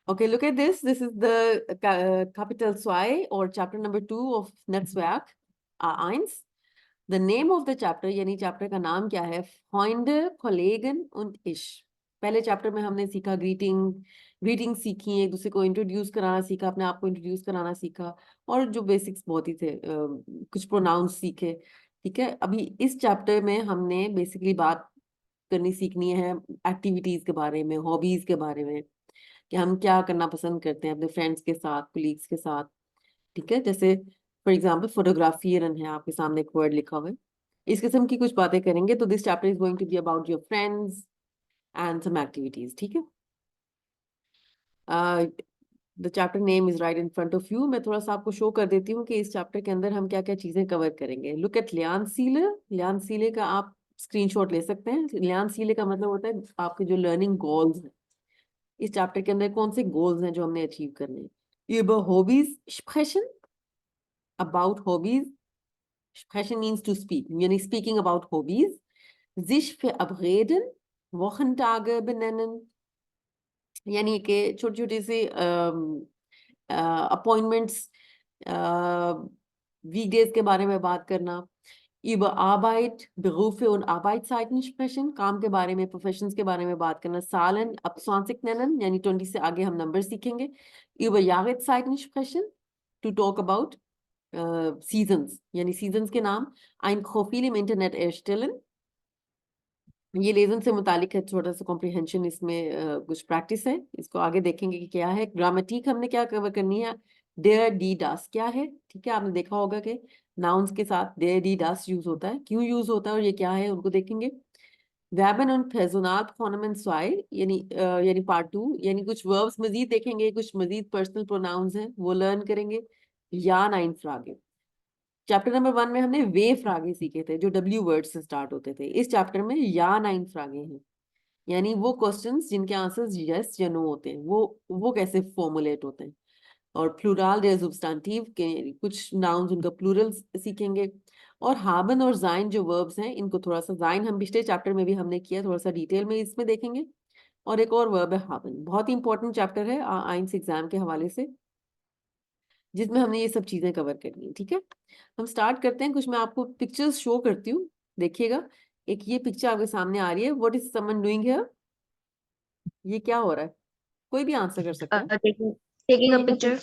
Okay, look at this. This is the Kapitel 2 or chapter number 2 of Netzwerk A1. The name of the chapter यानी chapter का नाम क्या है? Freunde, Kollegen und ich. पहले chapter में हमने सीखा ग्रीटिंग सीखी, एक दूसरे को इंट्रोड्यूस कराना सीखा, अपने आप को इंट्रोड्यूस कराना सीखा, और जो बेसिक्स बहुत ही थे, कुछ प्रोनाउंस सीखे। ठीक है, अभी इस चैप्टर में हमने बेसिकली बात करनी सीखनी है एक्टिविटीज के बारे में, हॉबीज के बारे में, कि हम क्या करना पसंद करते हैं अपने फ्रेंड्स के साथ, कोलीग्स के साथ। ठीक है, जैसे फॉर एग्जाम्पल फोटोग्राफी रन है, आपके सामने एक वर्ड लिखा हुआ है, इस किस्म की कुछ बातें करेंगे। तो this chapter is going to be about your friends and some activities. ठीक है, the chapter name is right in front of you. मैं थोड़ा सा आपको शो कर देती हूँ कि इस चैप्टर के अंदर हम क्या क्या चीजें कवर करेंगे। लुक एट लियान सीले का आप स्क्रीनशॉट ले सकते हैं। लियान सीले का मतलब होता है आपके जो लर्निंग गोल्स हैं, इस चैप्टर के अंदर कौन से गोल्स हैं जो हमने अचीव करने हैं। über Hobbys sprechen, about hobbies, sprechen means to speak, यानी speaking about hobbies, sich verabreden, Wochentage benennen, यानी कि छोटे छोटे से अपॉइंटमेंट्स, वीकडेज के बारे में बात करना। über Arbeit, Berufe und Arbeitszeiten sprechen, काम के बारे में, प्रोफेशंस के बारे में बात करना। Zahlen ab 20 nennen, यानी 20 से आगे हम नंबर सीखेंगे। über Jahreszeiten sprechen, to talk about seasons, यानी seasons के नाम। ein Profil im Internet erstellen, ये लेसन से मुतालिक है, छोटा सा कॉम्प्रिहेंशन इसमें कुछ प्रैक्टिस है, इसको आगे देखेंगे कि क्या है। ग्रामेटिक हमने क्या कवर करनी है, डेयर डी डास क्या है। ठीक है, आपने देखा होगा कि नाउन्स के साथ डेयर डी डास यूज होता है, क्यों यूज होता है और ये क्या है, उनको देखेंगे। Verben und Personalpronomen 2, यानी पार्ट 2, यानी कुछ वर्ब्स मजीद देखेंगे, कुछ मजीद पर्सनल प्रोनाउंस हैं वो लर्न करेंगे। या 9 फ्रागे, चैप्टर नंबर 1 में हमने वे फ्रागे सीखे थे जो डब्ल्यू वर्ड से स्टार्ट होते थे। इस चैप्टर में या 9 फ्रागे हैं, यानी वो क्वेश्चंस जिनके आंसर्स यस या नो होते हैं, वो कैसे फॉर्मुलेट होते हैं। और प्लूरल डेयर सब्स्टेंटिव के कुछ नाउन्स, उनका प्लूरल सीखेंगे। और हाबन और जाइन जो वर्ब्स हैं, इनको थोड़ा सा, जाइन हम पिछले चैप्टर में भी हमने किया, थोड़ा सा डिटेल में इसमें देखेंगे। और एक और वर्ब है हाबन, बहुत ही इंपॉर्टेंट चैप्टर है आइंस एग्जाम के हवाले से, जिसमें हमने ये सब चीजें कवर करनी है। ठीक है, हम स्टार्ट करते हैं। कुछ मैं आपको पिक्चर्स शो करती हूँ, देखिएगा। एक ये पिक्चर आपके सामने आ रही है, what is someone doing here, ये क्या हो रहा है, कोई भी आंसर कर सकता है। taking a picture.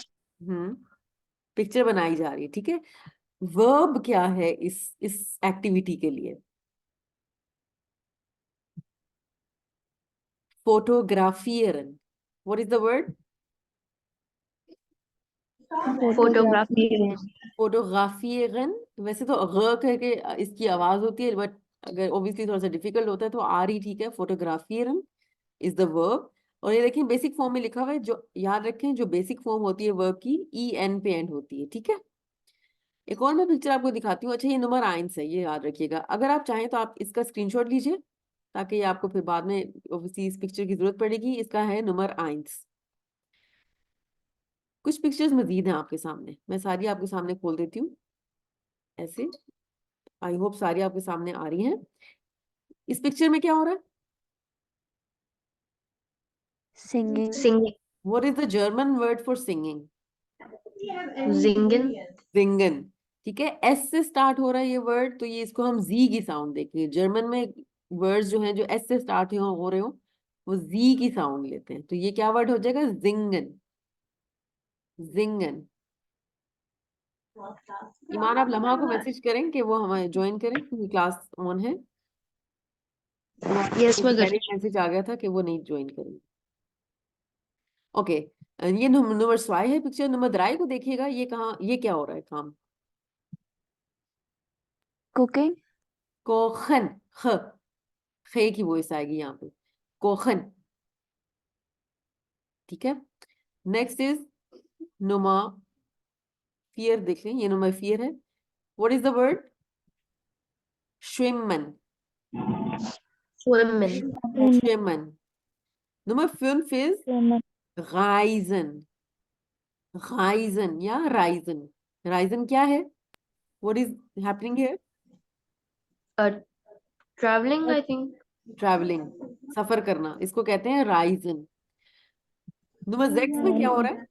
पिक्चर बनाई जा रही है। ठीक है, वर्ब क्या है इस एक्टिविटी के लिए, फोटोग्राफियरन, what is the word, Photography. फोटोग्राफियरन। वैसे तो ग करके इसकी आवाज होती है, बट अगर ऑब्वियसली थोड़ा सा डिफिकल्ट होता है तो आ रही, ठीक है। फोटोग्राफियरन इज द वर्ब। और ये देखिए बेसिक फॉर्म में लिखा हुआ है, जो याद रखें जो बेसिक फॉर्म होती है वर्ब की, ई एन पे एंड होती है। ठीक है, एक और मैं पिक्चर आपको दिखाती हूँ। अच्छा, ये नंबर 1 है, ये याद रखिएगा। अगर आप चाहें तो आप इसका स्क्रीनशॉट लीजिए, ताकि ये आपको फिर बाद में ऑब्वियसली इस पिक्चर की जरूरत पड़ेगी। इसका है नंबर 1। कुछ पिक्चर्स मजीद हैं आपके सामने, मैं सारी आपके सामने खोल देती हूँ ऐसे। आई होप सारी आपके सामने आ रही हैं। इस पिक्चर में क्या हो रहा है, Singing. Singing. What is the German word for singing, Singing. Jhingan. ठीक है, एस से स्टार्ट हो रहा है ये वर्ड, तो ये इसको हम जी की साउंड देखेंगे। जर्मन में वर्ड्स जो हैं जो एस से स्टार्ट हो रहे हो, वो जी की साउंड लेते हैं। तो ये क्या वर्ड हो जाएगा, जिंगन, जिंगन। ईमान, आप लम्हा को मैसेज करें कि वो हमें ज्वाइन करें, क्योंकि क्लास ऑन है। Yes, मैं पहले मैसेज आ गया था कि वो नहीं ज्वाइन करेंगे। ओके, ये नंबर 2 है पिक्चर। नंबर 3 को देखिएगा, ये कहाँ, ये क्या हो रहा है काम, Cooking. कोखन, ख, खे की वॉइस आएगी यहाँ पे, कोखन। ठीक है, नेक्स्ट इज नुमा फियर, देख लें, ये नुमा फियर है। What is the word, schwimmen, Women. schwimmen। Nummer 5 ist reisen, reisen या reisen। reisen क्या है, what is happening here, Uh, traveling, I think. traveling, सफर करना, इसको कहते हैं reisen। नंबर 6 में क्या हो रहा है?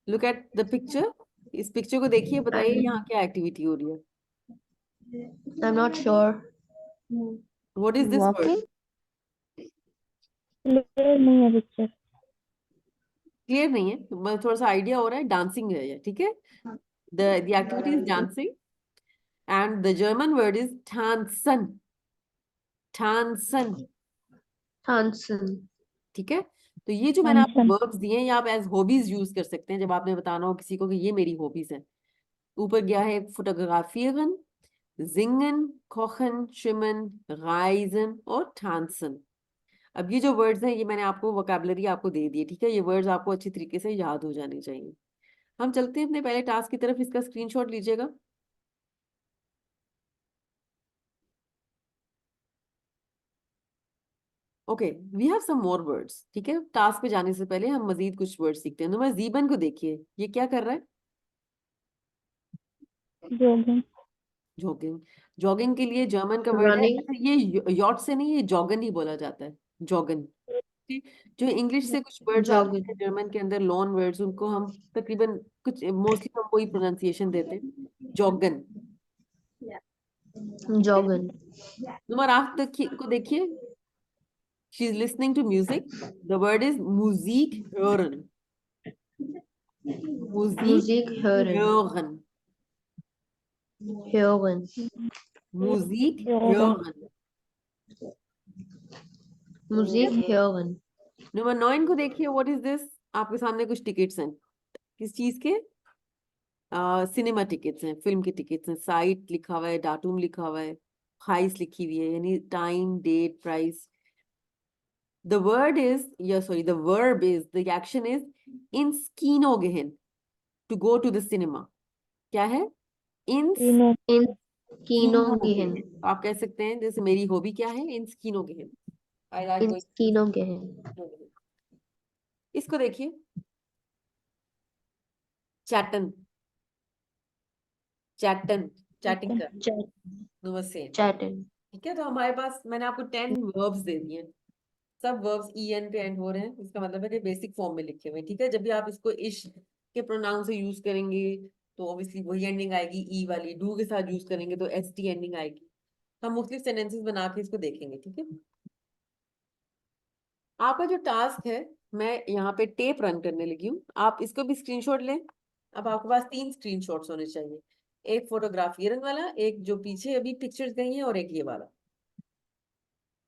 लुक एट द पिक्चर, इस पिक्चर को देखिए, बताइए यहाँ क्या एक्टिविटी हो रही है? I'm not sure. What is this word? Walking. Clear नहीं है पिक्चर। क्लियर नहीं है, मतलब थोड़ा सा आइडिया हो रहा है, डांसिंग है ये, ठीक है? The activity is dancing and the German word is tanzen, tanzen, Hansen. ठीक है? तो ये जो मैंने आपको Tanzen. वर्ब्स दिए हैं, ये आप एज हॉबीज यूज कर सकते हैं जब आपने बताना हो किसी को कि ये मेरी हॉबीज है। ऊपर गया है फोटोग्राफिeren, singen, kochen, schwimmen, reisen और tanzen। अब ये जो वर्ड्स हैं, ये मैंने आपको वोकैबुलरी आपको दे दी है, ठीक है? ये वर्ड्स आपको अच्छी तरीके से याद हो जाने चाहिए। हम चलते हैं अपने पहले टास्क की तरफ, इसका स्क्रीनशॉट लीजिएगा। Okay, we have some more words, ठीक है? टास्क पे जाने से पहले हम मजीद कुछ वर्ड सीखते हैं। नंबर जीबन को देखिए, ये क्या कर रहा है? जॉगिंग। जॉगिंग। जॉगिंग के लिए जर्मन का वर्ड है, Running. अच्छा ये यॉट से नहीं, ये जॉगन ही बोला जाता है, जॉगन। जो इंग्लिश से कुछ वर्ड्स आते Jogging. हैं जर्मन के अंदर, लोन वर्ड्स, उनको हम तकरीबन कुछ मोस्टली हम वही प्रोनाउंसिएशन देते हैं, जॉगन। Jogging. नंबर 8 तक को देखिए, she is listening to music, the word is Musik hören, Musik Musik hören. hören, Hören. Musik Hören. hören। Musik hören. Number 9 को देखिए, व्हाट इज दिस? आपके सामने कुछ टिकट्स हैं, किस चीज के? सिनेमा टिकट्स हैं, फिल्म के टिकट्स हैं। साइट लिखा हुआ है, डाटूम लिखा हुआ है, प्राइस लिखी हुई है, यानी time, date, price. The word is, yeah, sorry, the verb is, the action is ins Kino gehen, to go to the cinema. क्या है? Ins तीनों। Ins Kino Kino gehen. gehen। तो आप कह सकते हैं जैसे मेरी हॉबी क्या है? Ins Kino gehen। I like Ins going Kino gehen. to the cinema। इसको देखिए, चैटन, चैटन, चैटिंग कर, Chat. Number same, Chatten. ठीक है? तो हमारे पास, मैंने आपको 10 वर्ब्स दे दिए हैं, सब वर्ब्स en पे एंड हो रहे हैं, इसका मतलब है कि बेसिक फॉर्म में लिखे हुए हैं, ठीक है? जब भी आप इसको इश के प्रोनाउन से यूज करेंगे तो ऑब्वियसली वही एंडिंग आएगी ई वाली, डू के साथ यूज करेंगे तो एस टी एंडिंग आएगी। हम मुख्तलिफ सेंटेंसेस बना के इसको देखेंगे, ठीक है? आपका जो टास्क है, मैं यहाँ पे टेप रन करने लगी हूँ, आप इसको भी स्क्रीनशॉट लें। अब आपके पास 3 स्क्रीनशॉट्स होने चाहिए, एक फोटोग्राफी रंग वाला, एक जो पीछे अभी पिक्चर्स गई हैं और एक ये वाला।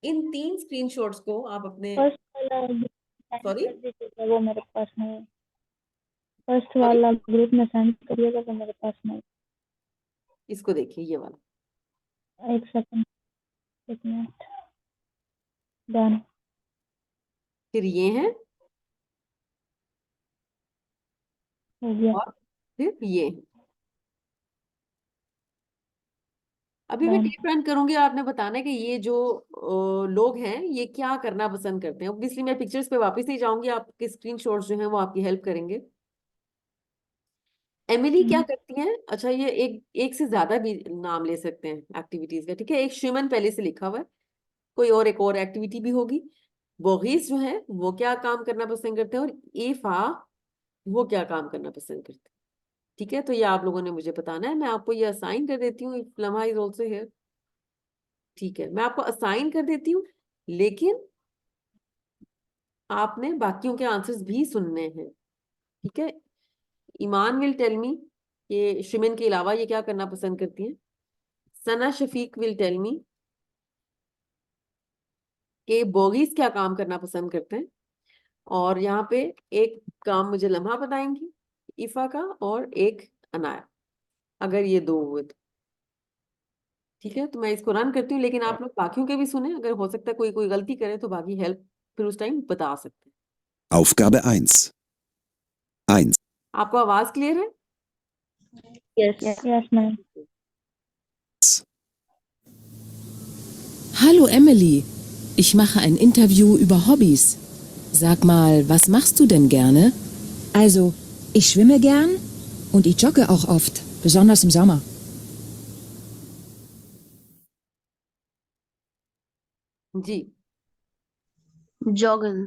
इन 3 स्क्रीनशॉट्स को आप अपने, फर्स्ट वाला सॉरी कर दीजिएगा, वो मेरे पास नहीं है। फर्स्ट सॉरी, वाला ग्रुप में सेंड करिएगा, वो मेरे पास नहीं इसको देखिए, ये वाला। है। एक सेकंड, एक मिनट। डन। फिर ये है, हो गया। और फिर ये। अभी मैं डन। टेप रन करूंगी, आपने बताना है कि ये जो लोग हैं ये क्या करना पसंद करते हैं। ऑब्वियसली मैं पिक्चर्स पे वापस नहीं जाऊंगी, आपके स्क्रीनशॉट्स जो हैं वो आपकी हेल्प करेंगे। एमिली क्या करती हैं? अच्छा, ये एक से ज्यादा भी नाम ले सकते हैं एक्टिविटीज का, ठीक है? एक श्रीमन पहले से लिखा हुआ है, कोई और एक और एक्टिविटी भी होगी। बोगीस जो है वो क्या काम करना पसंद करते हैं, और एफा वो क्या काम करना पसंद करते हैं, ठीक है? तो ये आप लोगों ने मुझे बताना है। मैं आपको ये असाइन कर देती हूँ, इफ लम्हा इज ऑल्सो हियर, ठीक है? मैं आपको असाइन कर देती हूँ, लेकिन आपने बाकियों के आंसर्स भी सुनने हैं, ठीक है? ईमान विल टेल मी कि शिमिन के अलावा ये क्या करना पसंद करती हैं। सना शफीक विल टेल मी कि बोगीज क्या काम करना पसंद करते हैं। और यहाँ पे एक काम मुझे लम्हा बताएंगी इफा का, और एक अनाया, अगर ये 2 हुए तो, ठीक है? तो मैं इसको रन करती हूँ, लेकिन आप लोग बाकियों के भी सुने, अगर हो सकता है कोई कोई गलती करे तो बाकी हेल्प फिर उस टाइम बता सकते हैं। Aufgabe 1. 1. आपको आवाज क्लियर है? Yes. Yes ma'am. Hallo Emily, ich mache ein Interview über Hobbys. Sag mal, was machst du denn gerne? Also, ich schwimme gern und ich jogge auch oft, besonders im Sommer. Ji, Joggen.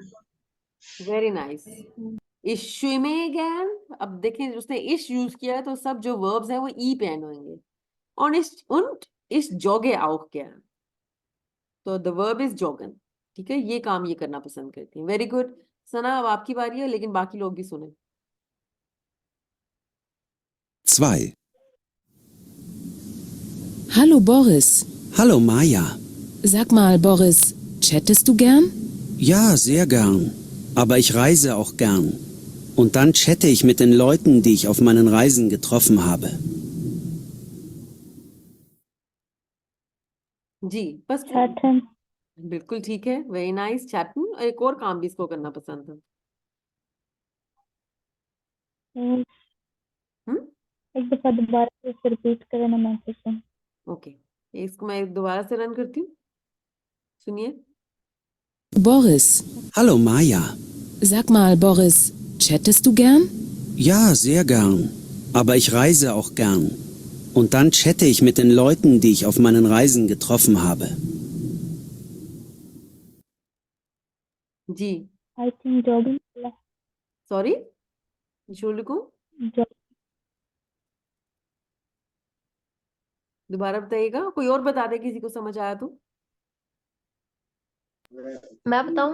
Very nice. इस swimming gain, अब देखें उसने इश use किया है तो सब जो वर्ब्स हैं वो ई पे एंड होंगे। और इस जोगे auch gern, तो द वर्ब इज जोगन। ठीक है, ये काम ये करना पसंद करती हैं। Very good. सना, अब आपकी बारी है, लेकिन बाकी लोग भी सुने। 2. Hallo Boris. Hallo Maja. Sag mal, Boris, chattest du gern? Ja, sehr gern. Aber ich reise auch gern. Und dann chatte ich mit den Leuten, die ich auf meinen Reisen getroffen habe. जी, बस Chatten. बिल्कुल ठीक है। Very nice. चैटन, एक और काम भी इसको करना पसंद है। हम्म, एक दफा दोबारा से रिपीट करें ना, मैं क्वेश्चन। ओके, इसको मैं दोबारा से रन करती हूँ, सुनिए। Boris. Hallo Maja. Sag mal, Boris, chattest du gern? Ja, sehr gern. Aber ich reise auch gern. Und dann chatte ich mit den Leuten, die ich auf meinen Reisen getroffen habe. जी, I think jogging. Sorry, को दोबारा बताइएगा, कोई और बता दे किसी को समझ आया तो। मैं बताऊं?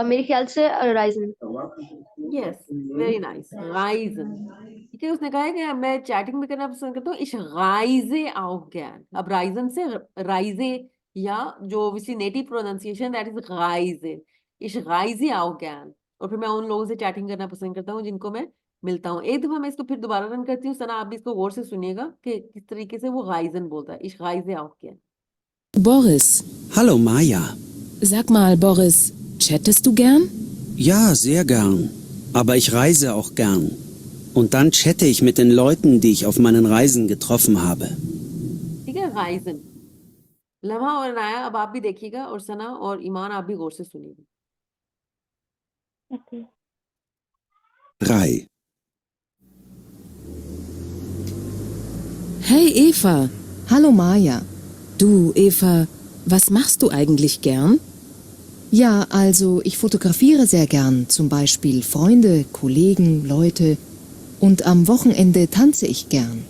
मेरे ख्याल से Ryzen. Yes, very nice. Ryzen, ठीक है। उसने कहा है कि मैं चैटिंग भी करना पसंद करता हूँ। इश राइजे auch gern। अब राइजन से राइजे, या जो obviously native pronunciation, that is राइजे। इश राइजे auch gern। और फिर मैं उन लोगों से चैटिंग करना पसंद करता हूँ जिनको मैं मिलता हूँ। एक दफा मैं इसको फिर दोबारा रन करती हूँ। सना, आप भी इसको गौर से सुनिएगा कि किस तरीके से वो राइजन बोलता है। इश राइजे auch gern। Boris. Hallo Maja. Sag mal, Boris, chattest du gern? Ja, sehr gern. Aber ich reise auch gern. Und dann chatte ich mit den Leuten, die ich auf meinen Reisen getroffen habe. ठीक है, Ryzen. लम्हा और अनाया, अब आप भी देखिएगा, और सना और ईमान आप भी गौर से सुनिएगा। Okay. 3. Hey Eva. Hallo Maja. Du, Eva, was machst du eigentlich gern? Ja, also ich fotografiere sehr gern, zum Beispiel Freunde, Kollegen, Leute. Und am Wochenende tanze ich gern.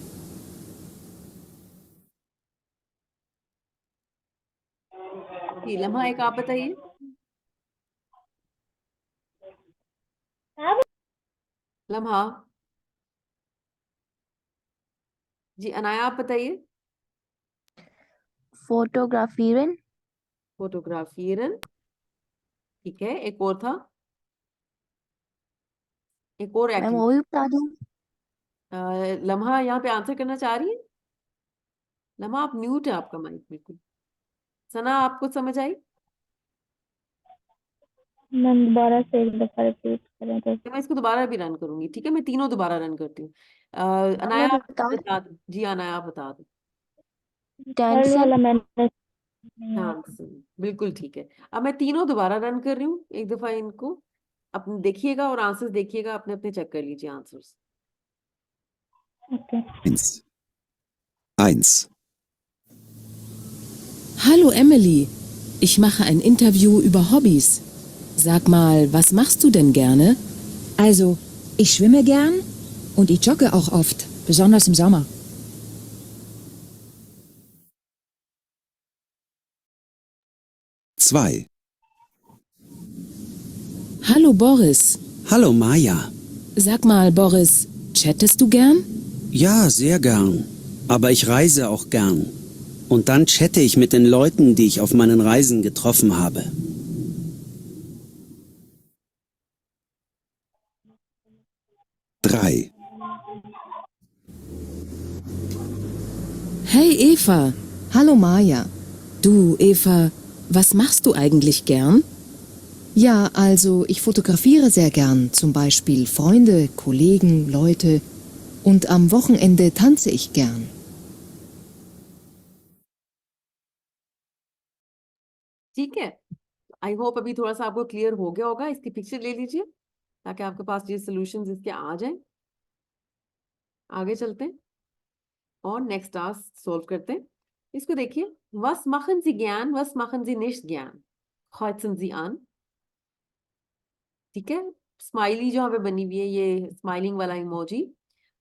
जी, लम्हा एक आप बताइए। लम्हा जी, अनाया आप बताइए। Fotografieren. फोटोग्राफिरन, ठीक है। एक और था, एक और मैं एक्टिविटी। वो भी बता दूं। लम्हा यहाँ पे आंसर करना चाह रही है। लम्हा, आप म्यूट है, आपका माइक बिल्कुल। सना, आपको समझ आई? मैं दोबारा से एक दफा रिपीट करें तो। मैं इसको दोबारा भी रन करूंगी, ठीक है। मैं तीनों दोबारा रन करती हूँ। अब अनाया, मैं आप बताऊं। बता दो। जी, अनाया आप बता दो। Third Dancing. वाला मैंने ध्यान से सुनिए। बिल्कुल ठीक है। अब मैं तीनों दोबारा रन कर रही हूँ, एक दफा इनको अपने देखिएगा और आंसर्स देखिएगा, अपने अपने चेक कर लीजिए answers. Okay. 1. 1. Hallo Emily. Ich mache ein Interview über Hobbys. Sag mal, was machst du denn gerne? Also, ich schwimme gern und ich jogge auch oft, besonders im Sommer. 2. Hallo Boris. Hallo Maja. Sag mal, Boris, chattest du gern? Ja, sehr gern. Aber ich reise auch gern. Und dann chatte ich mit den Leuten, die ich auf meinen Reisen getroffen habe. 3. Hey Eva. Hallo Maja. Du, Eva, was machst du eigentlich gern? Ja, also ich fotografiere sehr gern, zum Beispiel Freunde, Kollegen, Leute. Und am Wochenende tanze ich gern. ठीक है, I hope अभी थोड़ा सा आपको clear हो गया होगा। इसकी पिक्चर ले लीजिए ताकि आपके पास ये सॉल्यूशंस इसके आ जाएं। आगे चलते हैं और नेक्स्ट टास्क सोल्व करते हैं। इसको देखिए, was machen Sie gern, was machen Sie nicht gern, kreuzen Sie an। ठीक है, स्माइली जो हमें बनी हुई है, ये स्माइलिंग वाला इमोजी।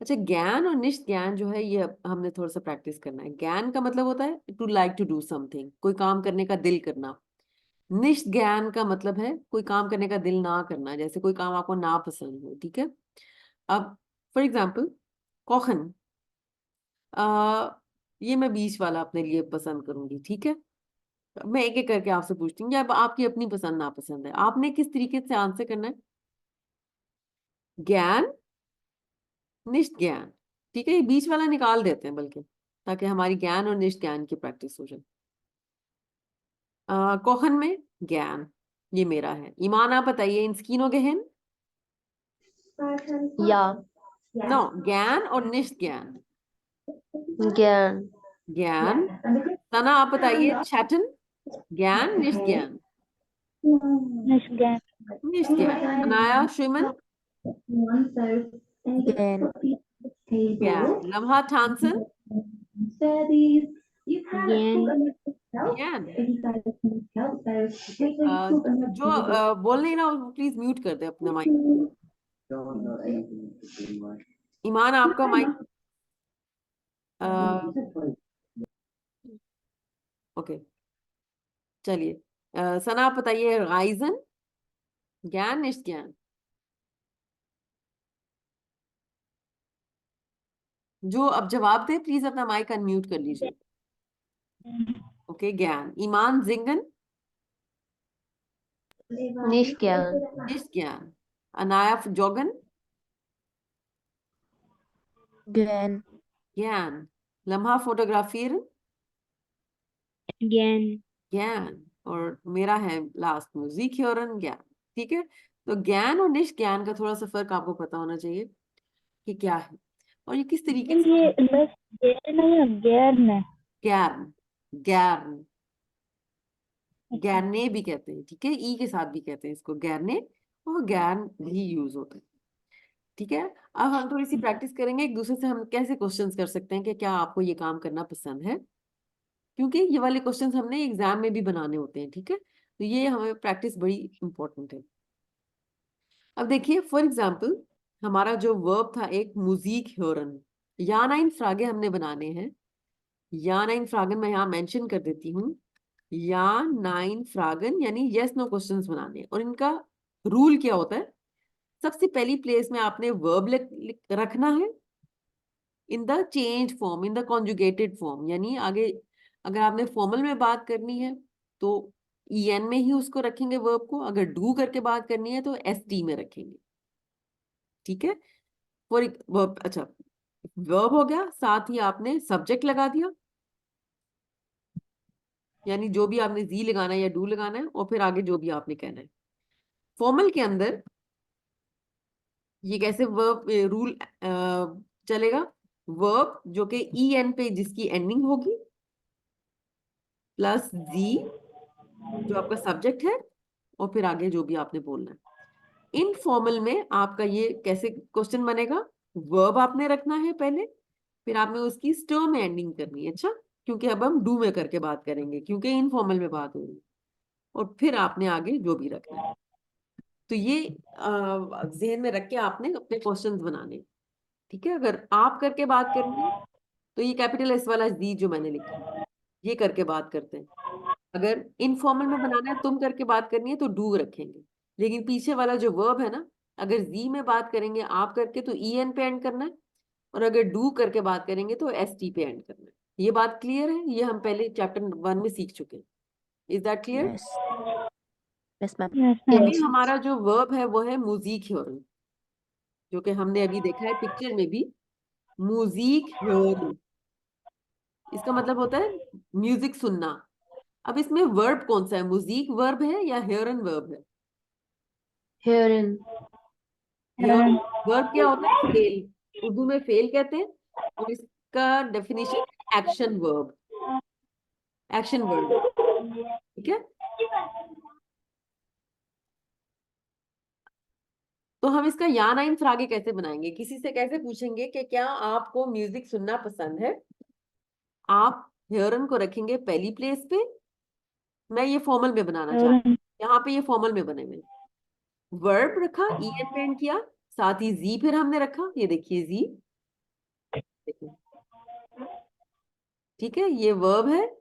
अच्छा, ज्ञान और निष्ठ ज्ञान जो है ये हमने थोड़ा सा प्रैक्टिस करना है। ज्ञान का मतलब होता है to like to do something, कोई काम करने का दिल करना। निष्ठ ज्ञान का मतलब है कोई काम करने का दिल ना करना, जैसे कोई काम आपको ना पसंद हो। ठीक है, अब फॉर एग्जाम्पल कोखन, ये मैं बीच वाला अपने लिए पसंद करूंगी। ठीक है, मैं एक एक करके आपसे पूछती हूँ, अब आपकी अपनी पसंद नापसंद है, आपने किस तरीके से आंसर करना है। ज्ञान, निष्ठ ज्ञान। ठीक है, ये बीच वाला निकाल देते हैं बल्कि, ताकि हमारी ज्ञान और निष्ठ ज्ञान की प्रैक्टिस हो जाए। कोहन में ज्ञान, ये मेरा है। ईमान आप बताइए, इन स्कीनों के हैं। या, नो, ज्ञान और निष्ठ ज्ञान। ज्ञान, ज्ञान। तना आप बताइए, छठन, ज्ञान निष्ठ ज्ञान। निष्ज्ञान। निष्ठ ज्ञान। अनाया, श्रीमन, Gern. ज्ञान। लम्हा, ठानसन, Gern. ज्ञान। जो बोल नहीं रहा प्लीज म्यूट कर दे अपना माइक। ईमान आपका माइक, ओके चलिए। सना आप बताइए, गाइजन, ज्ञान निष्ठ ज्ञान। जो अब जवाब दे प्लीज अपना माइक अनम्यूट कर लीजिए। ओके, ज्ञान। ईमान, जिंगन, निष्ज्ञान, निष्ठ ज्ञान। अनाया, जोगन, Gern. ज्ञान। लम्हा, फोटोग्राफिर, Gern. ज्ञान। और मेरा है लास्ट, म्यूजिक ह्योरन, ज्ञान। ठीक है, तो ज्ञान और निष्ठ ज्ञान का थोड़ा सा फर्क आपको पता होना चाहिए कि क्या है और ये किस तरीके से। ये बस गैर नहीं है, गैर है। ज्ञान, ज्ञान, ज्ञाने भी कहते हैं। ठीक है, ई के साथ भी कहते हैं इसको ज्ञाने, और ज्ञान भी यूज होता है। ठीक है, अब हम थोड़ी सी प्रैक्टिस करेंगे एक दूसरे से, हम कैसे क्वेश्चंस कर सकते हैं कि क्या आपको ये काम करना पसंद है, क्योंकि ये वाले क्वेश्चंस हमने एग्जाम में भी बनाने होते हैं। ठीक है, तो ये हमें प्रैक्टिस बड़ी इंपॉर्टेंट है। अब देखिए, फॉर एग्जाम्पल हमारा जो वर्ब था एक, मुजीक ह्योरन, या नाइन फ्रागे हमने बनाने हैं। या नाइन फ्रागन मैं यहाँ मेंशन कर देती हूँ। या नाइन फ्रागन यानी यस नो क्वेश्चंस बनाने हैं। और इनका रूल क्या होता है, सबसे पहली प्लेस में आपने वर्ब रखना है in the change form, in the conjugated form, यानी आगे अगर आपने फॉर्मल में बात करनी है तो en में ही उसको रखेंगे वर्ब को, अगर डू करके बात करनी है तो st में रखेंगे। ठीक है, फॉर वर्ब, अच्छा वर्ब हो गया, साथ ही आपने सब्जेक्ट लगा दिया, यानी जो भी आपने जी लगाना है या डू लगाना है, और फिर आगे जो भी आपने कहना है। फॉर्मल के अंदर ये कैसे वर्ब रूल चलेगा, वर्ब जो कि en पे जिसकी एंडिंग होगी, प्लस जी जो आपका सब्जेक्ट है, और फिर आगे जो भी आपने बोलना है। इनफॉर्मल में आपका ये कैसे क्वेश्चन बनेगा, वर्ब आपने रखना है पहले, फिर आपने उसकी स्टर में एंडिंग करनी है। अच्छा, क्योंकि अब हम डू में करके बात करेंगे, क्योंकि इनफॉर्मल में बात हो रही है, और फिर आपने आगे जो भी रखना है। तो ये जहन में रख के आपने अपने क्वेश्चंस बनाने। ठीक है, अगर आप करके बात करनी है तो ये कैपिटल एस वाला जी जो मैंने लिखा है ये करके बात करते हैं। अगर इनफॉर्मल में बनाना है, तुम करके बात करनी है तो डू रखेंगे, लेकिन पीछे वाला जो वर्ब है ना, अगर जी में बात करेंगे आप करके तो ई एन पे एंड करना है, और अगर डू करके बात करेंगे तो एस टी पे एंड करना है। ये बात क्लियर है, ये हम पहले चैप्टर 1 में सीख चुके हैं। Is that clear? Yes. Yes, ma'am. Yes ma'am. अभी हमारा जो वर्ब है वो है म्यूजिक ह्योरन, जो कि हमने अभी देखा है पिक्चर में भी, म्यूजिक ह्योरन। इसका मतलब होता है म्यूजिक सुनना। अब इसमें वर्ब कौन सा है, म्यूजिक वर्ब है या हेयरन वर्ब है? हेयरन, हेयरन वर्ब क्या होता है, फेल, उर्दू में फेल कहते हैं, और इसका definition action verb, action verb. ठीक है, तो हम इसका या नाइन फिर आगे कैसे बनाएंगे, किसी से कैसे पूछेंगे कि क्या आपको म्यूजिक सुनना पसंद है, आप हेयरन को रखेंगे पहली प्लेस पे। मैं ये फॉर्मल में बनाना चाहती हूँ, हेरन, यहाँ पे ये फॉर्मल में बने हुए। वर्ब रखा, en पे end किया, साथ ही जी फिर हमने रखा, ये देखिए जी, देखिए ठीक है, ये वर्ब है,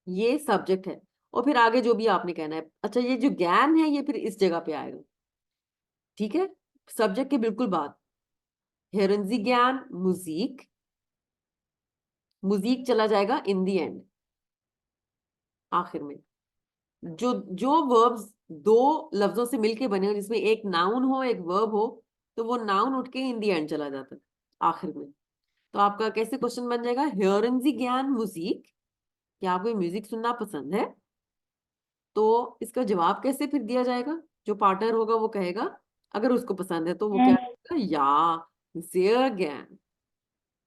ये सब्जेक्ट है, और फिर आगे जो भी आपने कहना है। अच्छा, ये जो ज्ञान है ये फिर इस जगह पे आएगा, ठीक है, सब्जेक्ट के बिल्कुल बाद। hören Sie gern Musik, music चला जाएगा इन दी एंड, आखिर में। जो जो वर्ब्स दो लफ्जों से मिलके बने हो, जिसमें एक नाउन हो एक वर्ब हो, तो वो नाउन उठ के इन दी एंड चला जाता है आखिर में। तो आपका कैसे क्वेश्चन बन जाएगा, hören Sie gern Musik, क्या आपको म्यूजिक सुनना पसंद है? तो इसका जवाब कैसे फिर दिया जाएगा? जो पार्टनर होगा वो कहेगा, अगर उसको पसंद है तो वो क्या कहेगा, या sehr gern,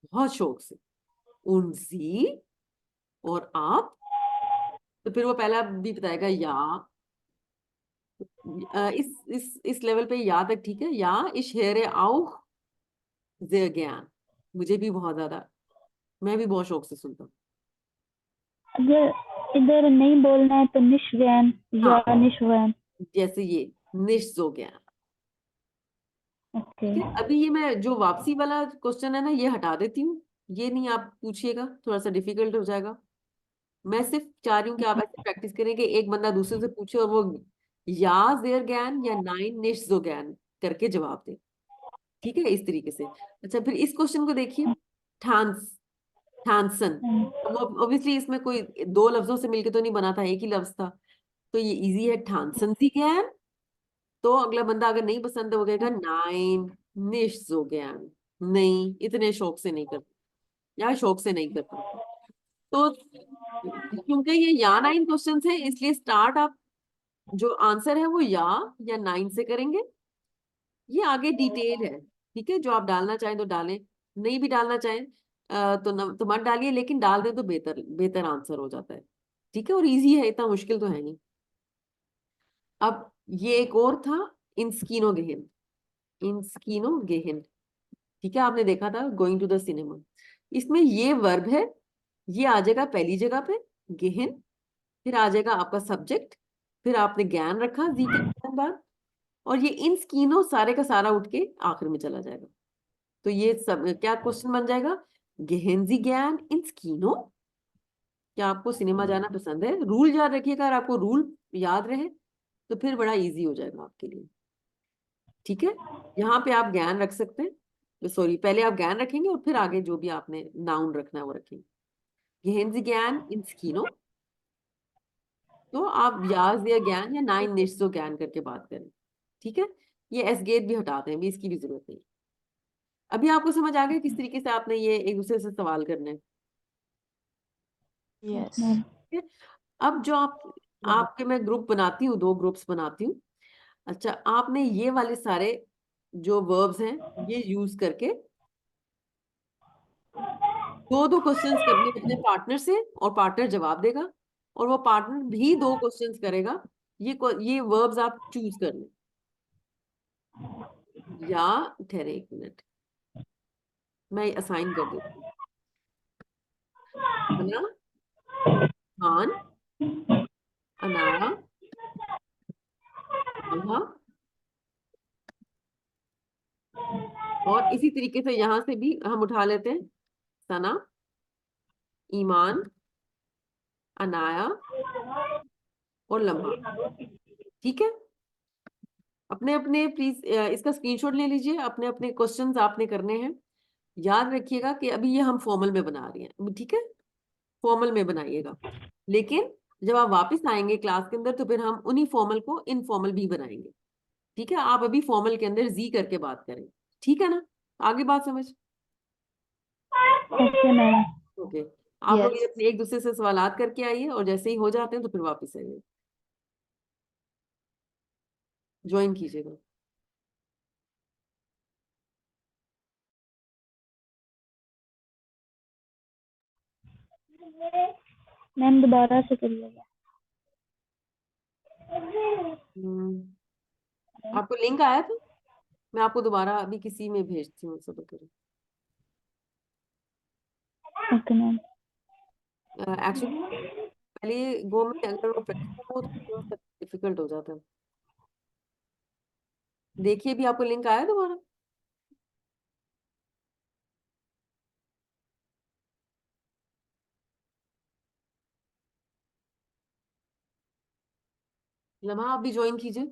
बहुत शौक से। und Sie, और आप, तो फिर वो पहला भी बताएगा या। इस लेवल पे या तक ठीक है। या ich höre auch sehr gern, मुझे भी बहुत ज्यादा, मैं भी बहुत शौक से सुनता हूँ। अगर इधर नहीं बोलना है तो निश्वैन या हाँ, निश्वैन। जैसे ये nicht so gern। ओके, ठीक है, अभी ये मैं जो वापसी वाला क्वेश्चन है ना, ये हटा देती हूँ, ये नहीं आप पूछिएगा, थोड़ा सा डिफिकल्ट हो जाएगा। मैं सिर्फ चाह रही हूँ कि आप ऐसे प्रैक्टिस करें कि एक बंदा दूसरे से पूछे और वो या जेर ज्ञान या नाइन निश जो ज्ञान करके जवाब दे। ठीक है, इस तरीके से। अच्छा, फिर इस क्वेश्चन को देखिए, ठांस, ठानसन। ऑब्वियसली इसमें कोई दो लफ्जों से मिलके तो नहीं बना था, एक ही लफ्ज था, तो ये इजी है, ठानसन सी ज्ञान। तो अगला बंदा अगर नहीं पसंद है वो कहेगा नाइन निश जो ज्ञान, नहीं इतने शौक से नहीं करता, या शौक से नहीं करता। तो क्योंकि ये या नाइन क्वेश्चन है, इसलिए स्टार्ट आप जो आंसर है वो या नाइन से करेंगे। ये आगे डिटेल है, ठीक है, जो आप डालना चाहें तो डालें, नहीं भी डालना चाहें तो मत डालिए, लेकिन डाल दें तो बेहतर बेहतर आंसर हो जाता है। ठीक है, और इजी है, इतना मुश्किल तो है नहीं। अब ये एक और था, इंस्कीनो गेहन, इंस्कीनो गेहन, ठीक है, आपने देखा था गोइंग टू द सिनेमा। इसमें ये वर्ब है, ये आ जाएगा पहली जगह पे गेहन, फिर आ जाएगा आपका सब्जेक्ट, फिर आपने ज्ञान रखा जी के बाद, और ये इन स्कीनो सारे का सारा उठ के आखिर में चला जाएगा। तो ये सब क्या क्वेश्चन बन जाएगा, गेहेंजी ज्ञान इन स्कीनो। क्या आपको सिनेमा जाना पसंद है? रूल याद रखिएगा, अगर आपको रूल याद रहे तो फिर बड़ा इजी हो जाएगा आपके लिए। ठीक है, यहाँ पे आप ज्ञान रख सकते हैं, तो सॉरी, पहले आप ज्ञान रखेंगे और फिर आगे जो भी आपने नाउन रखना है वो रखेंगे। गेहेंजी ज्ञान इन स्कीनो, तो आप याज या ज्ञान या नाइन निश्चो ज्ञान करके बात करें। ठीक है, ये एस गेट भी हटाते हैं, भी इसकी भी जरूरत नहीं। अभी आपको समझ आ गया किस तरीके से आपने ये एक दूसरे से सवाल करने हैं? Yes. ठीक है? अब जो आपके मैं ग्रुप बनाती हूँ, दो ग्रुप्स बनाती हूँ। अच्छा, आपने ये वाले सारे जो वर्ब्स हैं ये यूज करके दो दो क्वेश्चंस करने अपने पार्टनर से, और पार्टनर जवाब देगा, और वो पार्टनर भी दो क्वेश्चंस करेगा। ये वर्ब्स आप चूज कर लें। या ठहरे एक मिनट, मैं असाइन कर देती हूँ। अना, खान, अनाया, अल्हा, और इसी तरीके से यहां से भी हम उठा लेते हैं, सना, ईमान, अनाया और लम्हा। ठीक है, अपने अपने प्लीज इसका स्क्रीनशॉट ले लीजिए, अपने अपने क्वेश्चंस आपने करने हैं। याद रखिएगा कि अभी ये हम फॉर्मल में बना रहे हैं, ठीक है, फॉर्मल में बनाइएगा, लेकिन जब आप वापस आएंगे क्लास के अंदर तो फिर हम उन्हीं फॉर्मल को इनफॉर्मल भी बनाएंगे। ठीक है, आप अभी फॉर्मल के अंदर जी करके बात करें, ठीक है ना? आगे बात समझ? Okay ma'am. ओके, आप लोग Yes. ये अपने एक दूसरे से सवालात करके आइए, और जैसे ही हो जाते हैं तो फिर वापस आइए, ज्वाइन कीजिएगा। मैम दोबारा से करिएगा। आपको लिंक आया था? मैं आपको दोबारा अभी किसी में भेजती हूँ, सब करें। Okay ma'am. एक्चुअली पहले गो में अगर वो प्रैक्टिस हो तो थोड़ा सा डिफिकल्ट हो जाता है। देखिए भी आपको लिंक आया दोबारा। लम्हा आप भी ज्वाइन कीजिए।